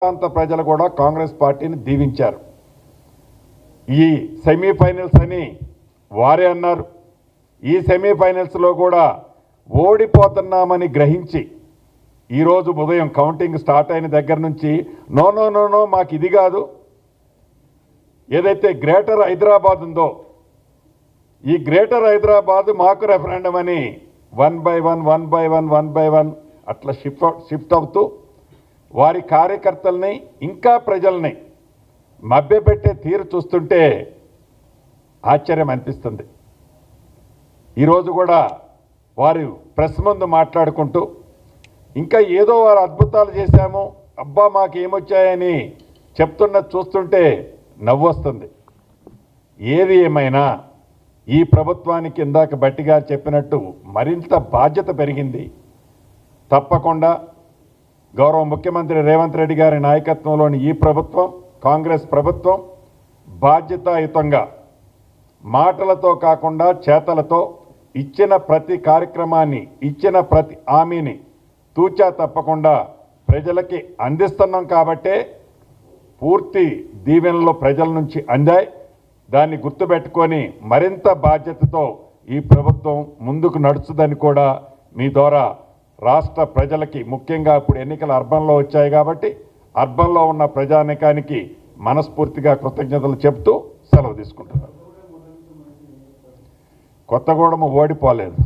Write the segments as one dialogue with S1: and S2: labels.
S1: ప్రాంత ప్రజలు కూడా కాంగ్రెస్ పార్టీని దీవించారు. ఈ సెమీఫైనల్స్ అని వారే అన్నారు. ఈ సెమీఫైనల్స్లో కూడా ఓడిపోతున్నామని గ్రహించి ఈరోజు ఉదయం కౌంటింగ్ స్టార్ట్ అయిన దగ్గర నుంచి నో నో నో నో మాకు ఇది కాదు, ఏదైతే గ్రేటర్ హైదరాబాద్ ఉందో ఈ గ్రేటర్ హైదరాబాద్ మాకు రెఫరెండం అని 1 by 1 అట్లా షిఫ్ట్ అవుతూ వారి కార్యకర్తల్ని ఇంకా ప్రజల్ని మభ్యపెట్టే తీరు చూస్తుంటే ఆశ్చర్యం అనిపిస్తుంది. ఈరోజు కూడా వారు ప్రెస్ ముందు మాట్లాడుకుంటూ ఇంకా ఏదో వారు అద్భుతాలు చేశాము, అబ్బా మాకు ఏమొచ్చాయని చెప్తున్నది చూస్తుంటే నవ్వొస్తుంది. ఏది ఏమైనా ఈ ప్రభుత్వానికి ఇందాక బట్టిగా చెప్పినట్టు మరింత బాధ్యత పెరిగింది. తప్పకుండా గౌరవ ముఖ్యమంత్రి రేవంత్ రెడ్డి గారి నాయకత్వంలోని ఈ ప్రభుత్వం, కాంగ్రెస్ ప్రభుత్వం బాధ్యతాయుతంగా మాటలతో కాకుండా చేతలతో ఇచ్చిన ప్రతి కార్యక్రమాన్ని, ఇచ్చిన ప్రతి హామీని తూచా తప్పకుండా ప్రజలకి అందిస్తున్నాం. కాబట్టే పూర్తి దీవెనలో ప్రజల నుంచి అందాయి. దాన్ని గుర్తుపెట్టుకొని మరింత బాధ్యతతో ఈ ప్రభుత్వం ముందుకు నడుస్తుందని కూడా మీ ద్వారా రాష్ట్ర ప్రజలకి, ముఖ్యంగా ఇప్పుడు ఎన్నికలు అర్బన్లో వచ్చాయి కాబట్టి అర్బన్లో ఉన్న ప్రజానికానికి మనస్ఫూర్తిగా కృతజ్ఞతలు చెప్తూ సెలవు తీసుకుంటున్నాను. కొత్తగూడెం ఓడిపోలేదు.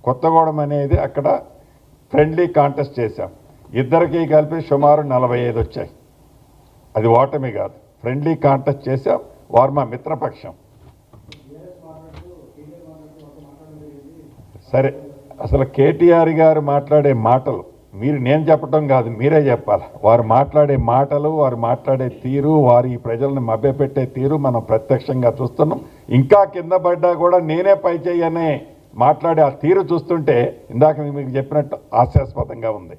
S1: కొత్తగూడెం అనేది అక్కడ ఫ్రెండ్లీ కాంటెస్ట్ చేశాం. ఇద్దరికి కలిపి సుమారు 45 వచ్చాయి. అది ఓటమి కాదు, ఫ్రెండ్లీ కాంటెస్ట్ చేశాం. వారు మా మిత్రపక్షం. సరే, అసలు కేటీఆర్ గారు మాట్లాడే మాటలు నేను చెప్పడం కాదు, మీరే చెప్పాలి. వారు మాట్లాడే మాటలు, వారు మాట్లాడే తీరు, వారి ప్రజలను మభ్యపెట్టే తీరు మనం ప్రత్యక్షంగా చూస్తున్నాం. ఇంకా కింద పడ్డా కూడా నేనే పై చేయనే మాట్లాడే ఆ తీరు చూస్తుంటే ఇందాక మీకు చెప్పినట్టు హాస్యాస్పదంగా ఉంది.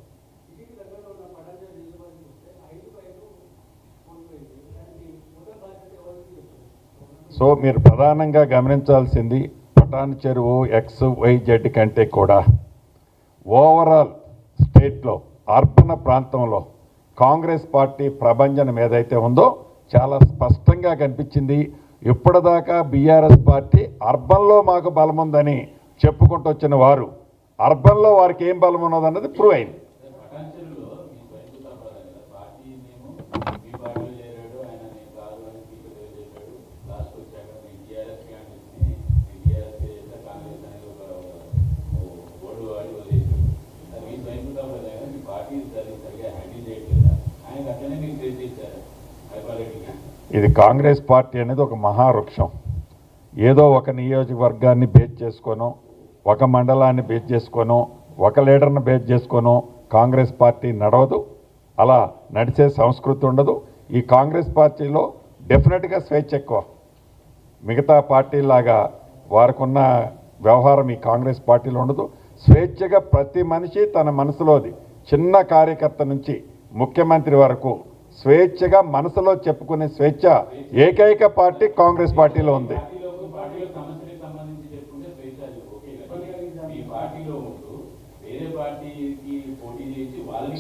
S1: సో మీరు ప్రధానంగా గమనించాల్సింది పటాన్ చెరువు XYZ కంటే కూడా ఓవరాల్ స్టేట్లో అర్బన్ ప్రాంతంలో కాంగ్రెస్ పార్టీ ప్రభంజనం ఏదైతే ఉందో చాలా స్పష్టంగా కనిపించింది. ఇప్పటిదాకా బీఆర్ఎస్ పార్టీ అర్బన్లో మాకు బలం ఉందని చెప్పుకుంటూ వచ్చిన వారు అర్బన్లో వారికి ఏం బలం ఉన్నదన్నది ప్రూవ్ అయింది. ఇది కాంగ్రెస్ పార్టీ అనేది ఒక మహావృక్షం. ఏదో ఒక నియోజకవర్గాన్ని బేస్ చేసుకోనో, ఒక మండలాన్ని బేస్ చేసుకోనో, ఒక లీడర్ని బేస్ చేసుకోనో కాంగ్రెస్ పార్టీ నడవదు. అలా నడిచే సంస్కృతి ఉండదు. ఈ కాంగ్రెస్ పార్టీలో డెఫినెట్గా స్వేచ్ఛ ఎక్కువ. మిగతా పార్టీలాగా వారికి ఉన్న వ్యవహారం ఈ కాంగ్రెస్ పార్టీలో ఉండదు. స్వేచ్ఛగా ప్రతి మనిషి తన మనసులోది, చిన్న కార్యకర్త నుంచి ముఖ్యమంత్రి వరకు స్వేచ్ఛగా మనసులో చెప్పుకునే స్వేచ్ఛ ఏకైక పార్టీ కాంగ్రెస్ పార్టీలో ఉంది.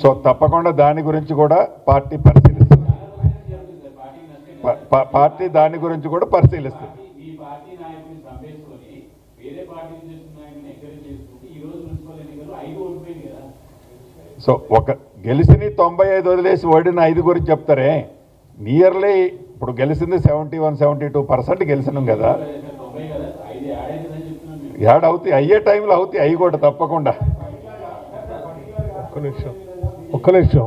S1: సో తప్పకుండా దాని గురించి కూడా పార్టీ పరిశీలిస్తుంది. పార్టీ దాని గురించి కూడా పరిశీలిస్తుంది. సో ఒక గెలిచిన 95 వదిలేసి ఓడిన 5 గురించి చెప్తారే. నియర్లీ ఇప్పుడు గెలిచింది 71-72% గెలిచినాం కదా. యాడ్ అవుతాయి, అయ్యే టైంలో అవుతాయి అవి కూడా తప్పకుండా.
S2: ఒక్క నిమిషం